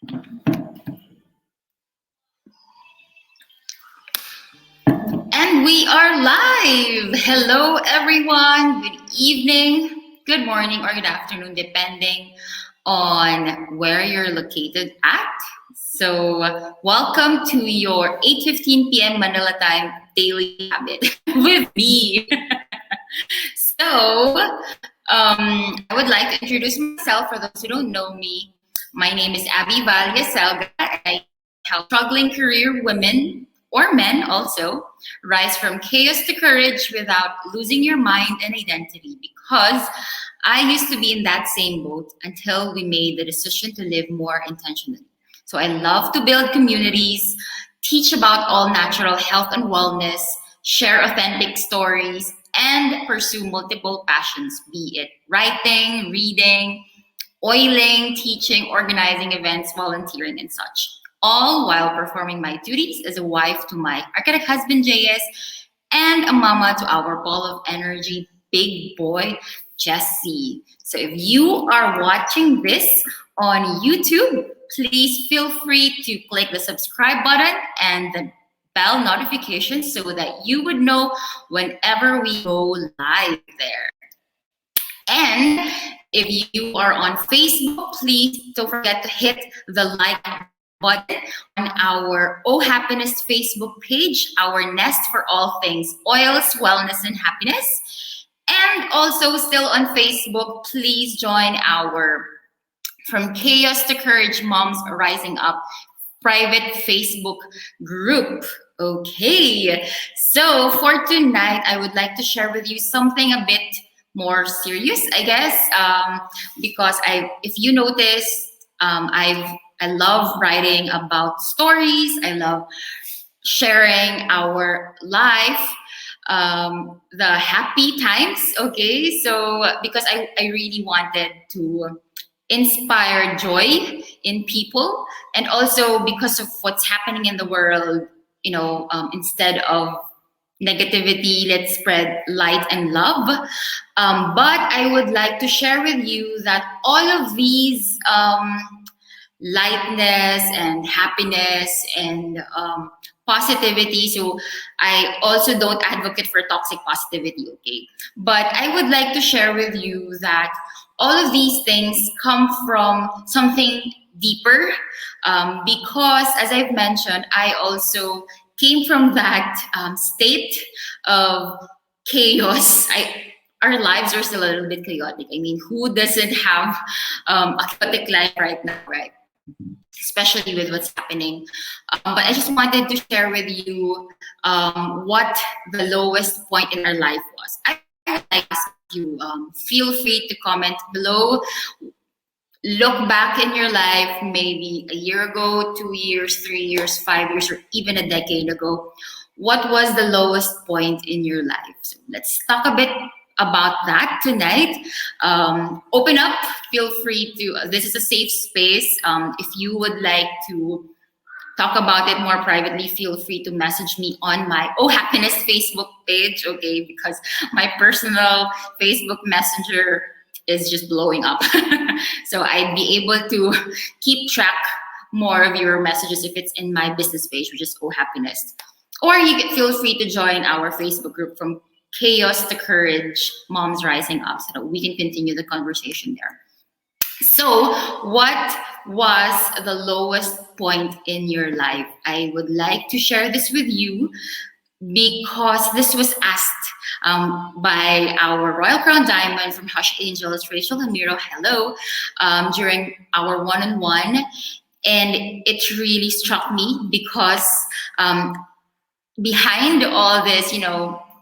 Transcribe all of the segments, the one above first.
And we are live. Hello, everyone. Good evening, good morning, or good afternoon, depending on where you're located at. So, welcome to your 8:15 p.m. Manila time daily habit with me. So, I would like to introduce myself for those who don't know me. My name is Abbie Valle-Selga, and I help struggling career women or men also rise from chaos to courage without losing your mind and identity, because I used to be in that same boat until we made the decision to live more intentionally. So I love to build communities, teach about all natural health and wellness, share authentic stories, and pursue multiple passions, be it writing, reading, oiling, teaching, organizing events, volunteering, and such. All while performing my duties as a wife to my architect husband, JS, and a mama to our ball of energy, big boy, Jesse. So if you are watching this on YouTube, please feel free to click the subscribe button and the bell notification so that you would know whenever we go live there. And if you are on Facebook, please don't forget to hit the like button on our Oh Happiness Facebook page, our nest for all things oils, wellness, and happiness. And also still on Facebook, please join our From Chaos to Courage Moms Rising Up private Facebook group. Okay, so for tonight, I would like to share with you something a bit more serious, I guess, because if you notice, I love writing about stories. I love sharing our life, the happy times. Okay, so because I really wanted to inspire joy in people, and also because of what's happening in the world, instead of negativity, let's spread light and love. But I would like to share with you that all of these lightness and happiness and positivity. So I also don't advocate for toxic positivity, okay? But I would like to share with you that all of these things come from something deeper, because as I've mentioned, I also came from that state of chaos. Our lives are still a little bit chaotic. I mean, who doesn't have a chaotic life right now, right? Especially with what's happening. But I just wanted to share with you what the lowest point in our life was. I would like to ask you, feel free to comment below. Look back in your life, maybe a year ago, 2 years, 3 years, 5 years, or even a decade ago. What was the lowest point in your life? So let's talk a bit about that tonight. Open up, feel free to, this is a safe space. If you would like to talk about it more privately, feel free to message me on my Oh Happiness Facebook page, okay? Because my personal Facebook Messenger is just blowing up. So I'd be able to keep track more of your messages if it's in my business page, which is Oh Happiness. Or you can feel free to join our Facebook group, From Chaos to Courage, Moms Rising Up, so that we can continue the conversation there. So what was the lowest point in your life? I would like to share this with you because this was asked by our Royal Crown Diamond from Hush Angels, Rachel and Miro, hello, during our one-on-one. And it really struck me because behind all this,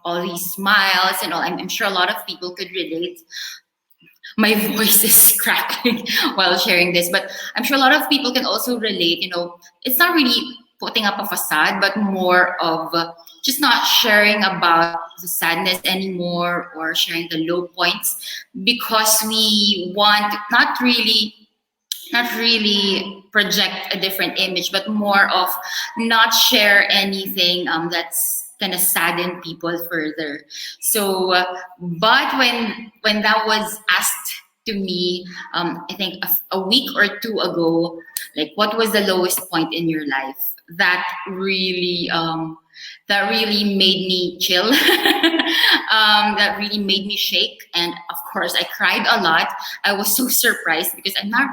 all these smiles and all, I'm sure a lot of people could relate. My voice is cracking while sharing this, but I'm sure a lot of people can also relate. It's not really putting up a facade, but more of just not sharing about the sadness anymore or sharing the low points, because we want not really project a different image, but more of not share anything that's gonna sadden people further. So, but when that was asked to me, I think a week or two ago, like what was the lowest point in your life? That really, that really made me chill. That really made me shake, and of course, I cried a lot. I was so surprised because I'm not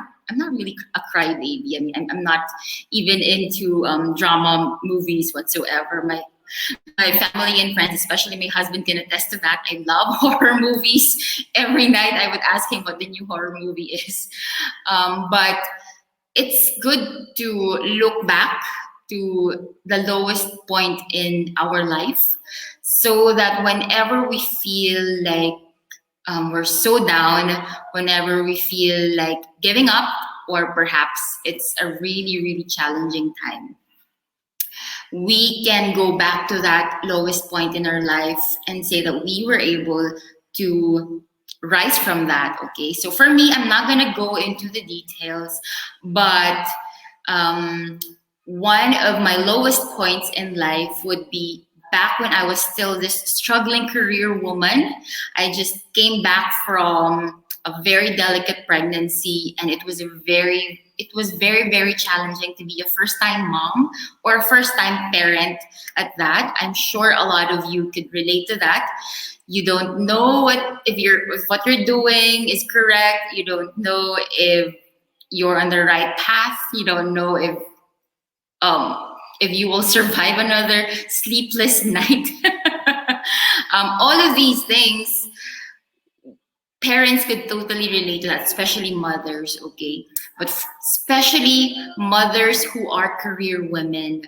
really a crybaby. I mean, I'm not even into drama movies whatsoever. My family and friends, especially my husband, can attest to that. I love horror movies. Every night I would ask him what the new horror movie is. But it's good to look back to the lowest point in our life so that whenever we feel like we're so down, whenever we feel like giving up, or perhaps it's a really, really challenging time, we can go back to that lowest point in our life and say that we were able to rise from that. Okay, so for me, I'm not going to go into the details, but one of my lowest points in life would be back when I was still this struggling career woman. I just came back from a very delicate pregnancy, and it was very, very challenging to be a first-time mom or a first-time parent at that. I'm sure a lot of you could relate to that. You don't know if what you're doing is correct. You don't know if you're on the right path. You don't know if you will survive another sleepless night. All of these things, parents could totally relate to that, especially mothers, okay? But especially mothers who are career women.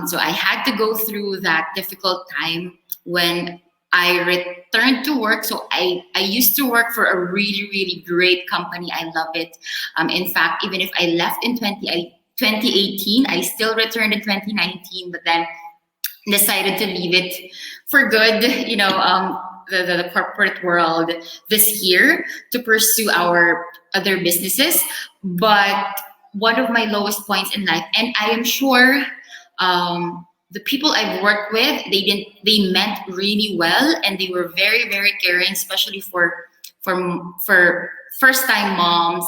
So I had to go through that difficult time when I returned to work. So I used to work for a really, really great company. I love it. In fact, even if I left in 2018, I still returned in 2019, but then decided to leave it for good, the corporate world this year to pursue our other businesses. But one of my lowest points in life, and I am sure the people I've worked with, they meant really well, and they were very, very caring, especially for first time moms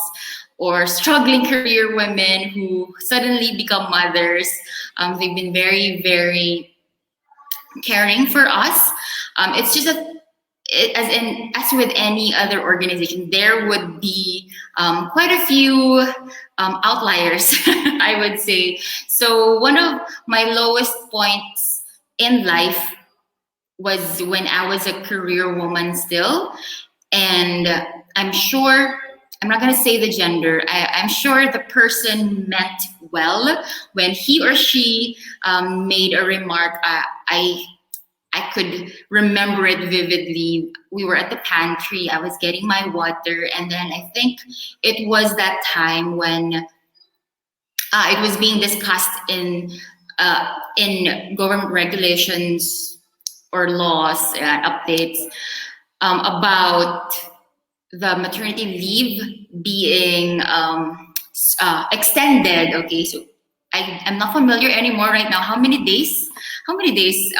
or struggling career women who suddenly become mothers. They've been very, very caring for us. It's just that, as with any other organization, there would be quite a few outliers, I would say. So one of my lowest points in life was when I was a career woman still, and I'm sure, I'm not going to say the gender. I'm sure the person meant well when he or she made a remark. I could remember it vividly. We were at the pantry. I was getting my water, and then I think it was that time when it was being discussed in government regulations or laws and updates about the maternity leave being extended. Okay, so I'm not familiar anymore right now. How many days? How many days?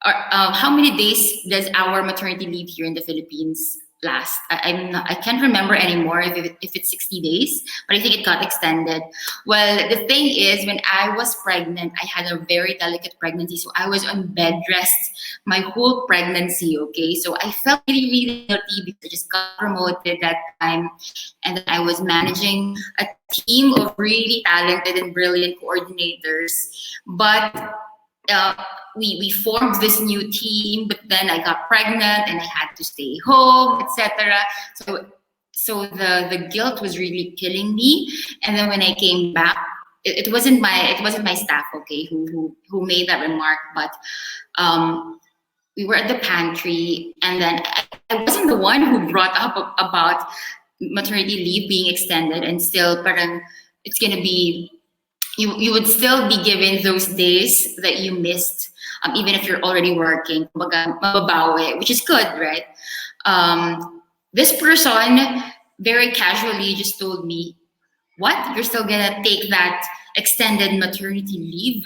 How many days does our maternity leave here in the Philippines last? I can't remember anymore if it's 60 days, but I think it got extended. Well, the thing is, when I was pregnant, I had a very delicate pregnancy, so I was on bed rest my whole pregnancy. Okay, so I felt really, really guilty because I just got promoted that time, and then I was managing a team of really talented and brilliant coordinators, but we formed this new team, but then I got pregnant and I had to stay home, etc. So the guilt was really killing me. And then when I came back, it wasn't my staff, okay, who made that remark, but we were at the pantry, and then I wasn't the one who brought up about maternity leave being extended, and still parang it's gonna be, you would still be given those days that you missed, even if you're already working. Kumbaga, mababawi, which is good, right? This person very casually just told me, "What? You're still gonna take that extended maternity leave?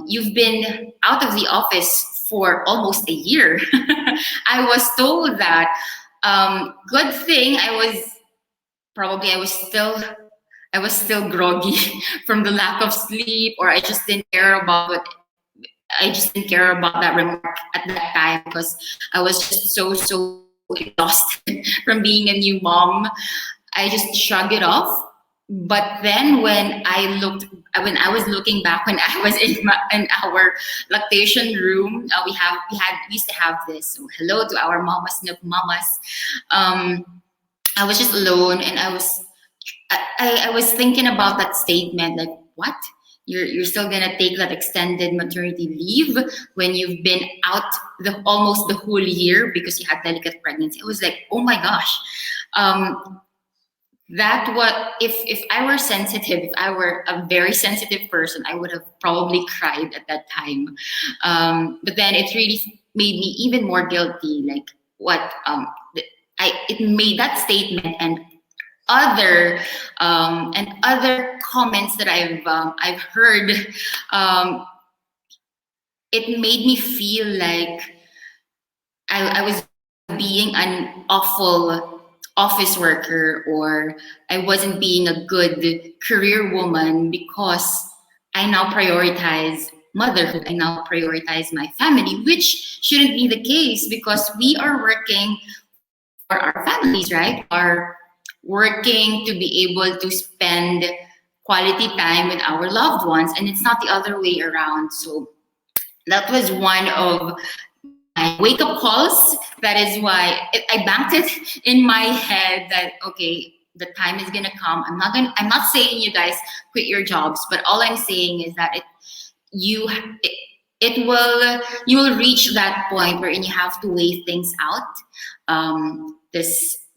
You've been out of the office for almost a year." I was told that Good thing I was still groggy from the lack of sleep, or I just didn't care about that remark at that time because I was just so exhausted from being a new mom. I just shrugged it off. But then when I was looking back, when I was in our lactation room, we used to have this. So hello to our mamas, nook mamas. I was just alone, and I was thinking about that statement, like, what? You're still gonna take that extended maternity leave when you've been out almost the whole year because you had delicate pregnancy. It was like, oh my gosh. That what if I were sensitive, if I were a very sensitive person, I would have probably cried at that time. But then it really made me even more guilty. Like what it made that statement and other comments that I've heard. It made me feel like I was being an awful office worker, or I wasn't being a good career woman because I now prioritize motherhood. I now prioritize my family, which shouldn't be the case because we are working for our families, right? Are working to be able to spend quality time with our loved ones, and it's not the other way around. So that was one of my wake up calls. That is why I banked it in my head that okay, the time is gonna come. I'm not saying you guys quit your jobs, but all I'm saying is that you will reach that point wherein you have to weigh things out.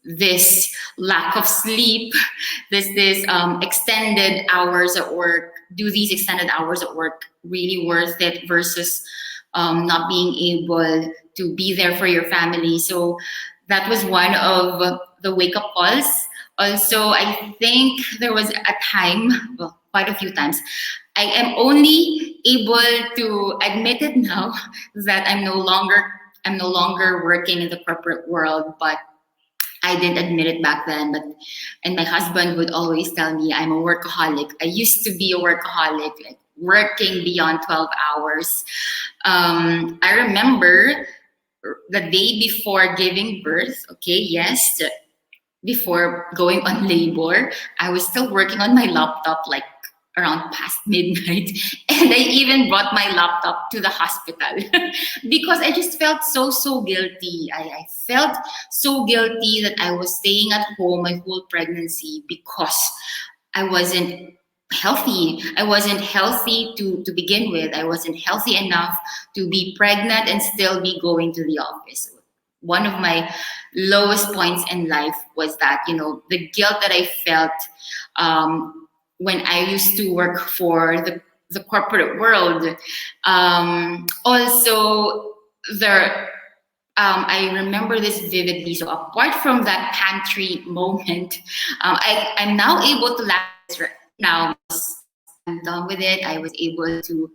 This lack of sleep, this extended hours at work. Do these extended hours at work really worth it versus not being able to be there for your family? So that was one of the wake up calls. Also, I think there was a time, well, quite a few times, I am only able to admit it now that I'm no longer working in the corporate world, but I didn't admit it back then. And my husband would always tell me I'm a workaholic. I used to be a workaholic, like working beyond 12 hours. I remember the day before giving birth, okay, yes, before going on labor, I was still working on my laptop like around past midnight. And I even brought my laptop to the hospital because I just felt so guilty. I felt so guilty that I was staying at home my whole pregnancy because I wasn't healthy. I wasn't healthy to begin with. I wasn't healthy enough to be pregnant and still be going to the office. One of my lowest points in life was that, the guilt that I felt when I used to work for the corporate world. Also, I remember this vividly. So apart from that pantry moment, I'm now able to laugh right now. I'm done with it. I was able to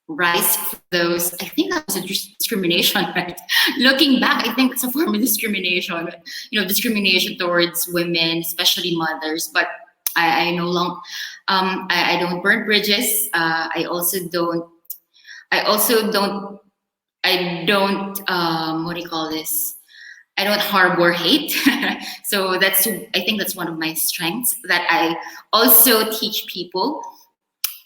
rise for those. I think that was a discrimination, right? Looking back, I think it's a form of discrimination. Discrimination towards women, especially mothers. But I no longer. I don't burn bridges. I don't. What do you call this? I don't harbor hate. So I think that's one of my strengths that I also teach people.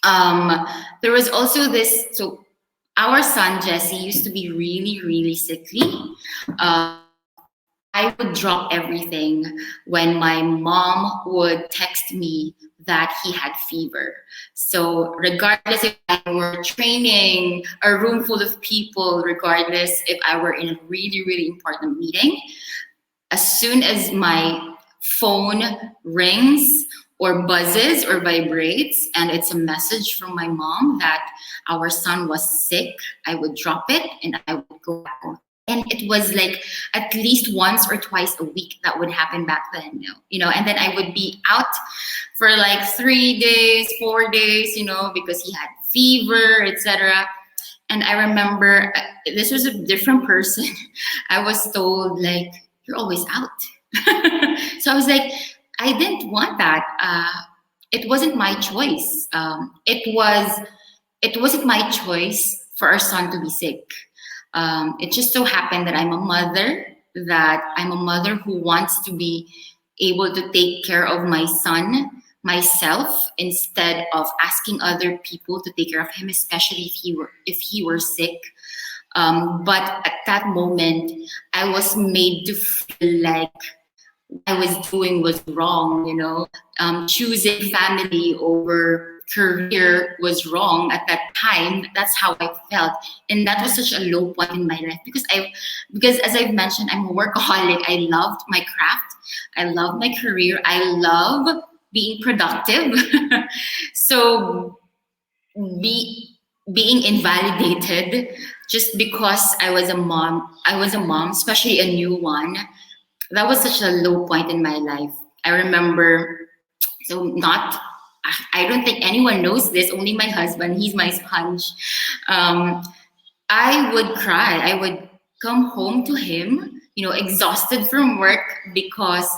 There was also this. So our son Jesse used to be really sickly. I would drop everything when my mom would text me that he had fever. So regardless if I were training a room full of people, regardless if I were in a really important meeting, as soon as my phone rings or buzzes or vibrates and it's a message from my mom that our son was sick, I would drop it and I would go back home. And it was like at least once or twice a week that would happen back then, and then I would be out for like 3 days, 4 days, because he had fever, etc. And I remember this was a different person. I was told like, you're always out. So I was like, I didn't want that. It wasn't my choice. It wasn't my choice for our son to be sick. It just so happened that I'm a mother who wants to be able to take care of my son myself instead of asking other people to take care of him, especially if he were sick. But at that moment, I was made to feel like what I was doing was wrong, you know. Choosing family over career was wrong at that time. That's how I felt. And that was such a low point in my life because as I've mentioned, I'm a workaholic. I loved my craft. I love my career. I love being productive. So be being invalidated just because I was a mom, especially a new one. That was such a low point in my life. I remember, so not, I don't think anyone knows this, only my husband, he's my sponge. Um, I would cry. I would come home to him, you know, exhausted from work because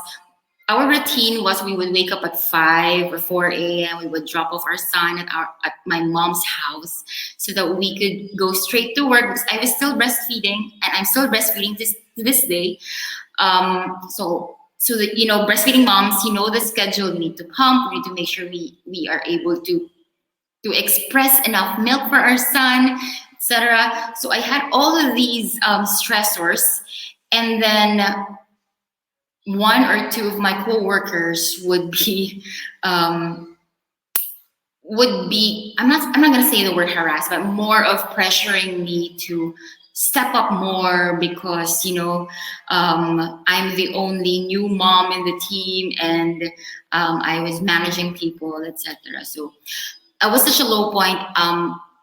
our routine was we would wake up at 5 or 4 a.m. We would drop off our son at my mom's house so that we could go straight to work because I was still breastfeeding and I'm still breastfeeding to this day. So that, you know, breastfeeding moms, you know the schedule. We need to pump. We need to make sure we are able to express enough milk for our son, etc. So I had all of these stressors, and then one or two of my coworkers would be I'm not gonna say the word harass, but more of pressuring me to step up more because, you know, I'm the only new mom in the team, and I was managing people, etc. So I was such a low point.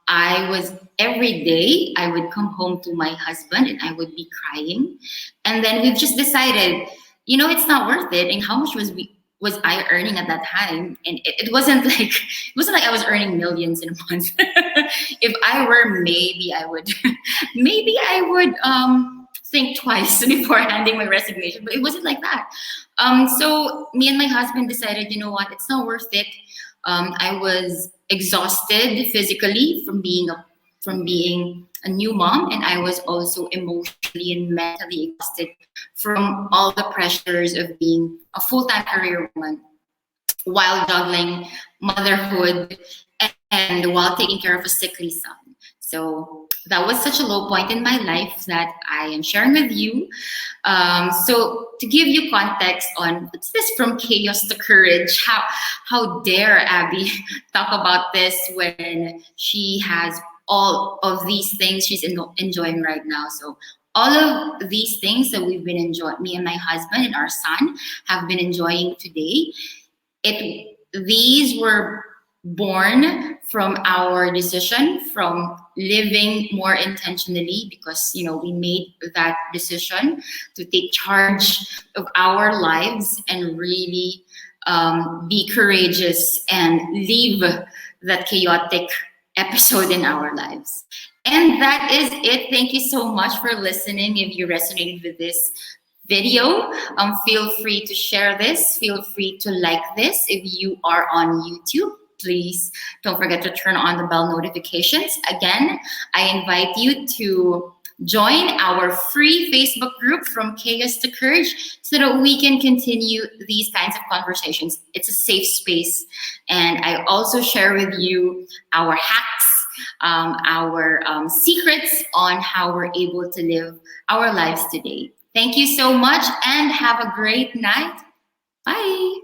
I was every day I would come home to my husband and I would be crying, and then we've just decided, you know, it's not worth it. And how much was I earning at that time? And it wasn't like I was earning millions in a month. If I were, maybe I would think twice before handing my resignation. But it wasn't like that. So me and my husband decided, you know what, it's not worth it. I was exhausted physically from being a new mom, and I was also emotionally and mentally exhausted from all the pressures of being a full-time career woman while juggling motherhood and while taking care of a sickly son. So that was such a low point in my life that I am sharing with you. So to give you context on what's this from chaos to courage, how dare Abbie talk about this when she has all of these things she's enjoying right now. So all of these things that we've been enjoying, me and my husband and our son have been enjoying today, these were born from our decision from living more intentionally, because, you know, we made that decision to take charge of our lives and really be courageous and leave that chaotic episode in our lives. And that is it. Thank you so much for listening. If you resonated with this video, feel free to share this. Feel free to like this. If you are on YouTube, please don't forget to turn on the bell notifications. Again, I invite you to join our free Facebook group From Chaos to Courage so that we can continue these kinds of conversations. It's a safe space. And I also share with you our hacks, our secrets on how we're able to live our lives today. Thank you so much and have a great night. Bye.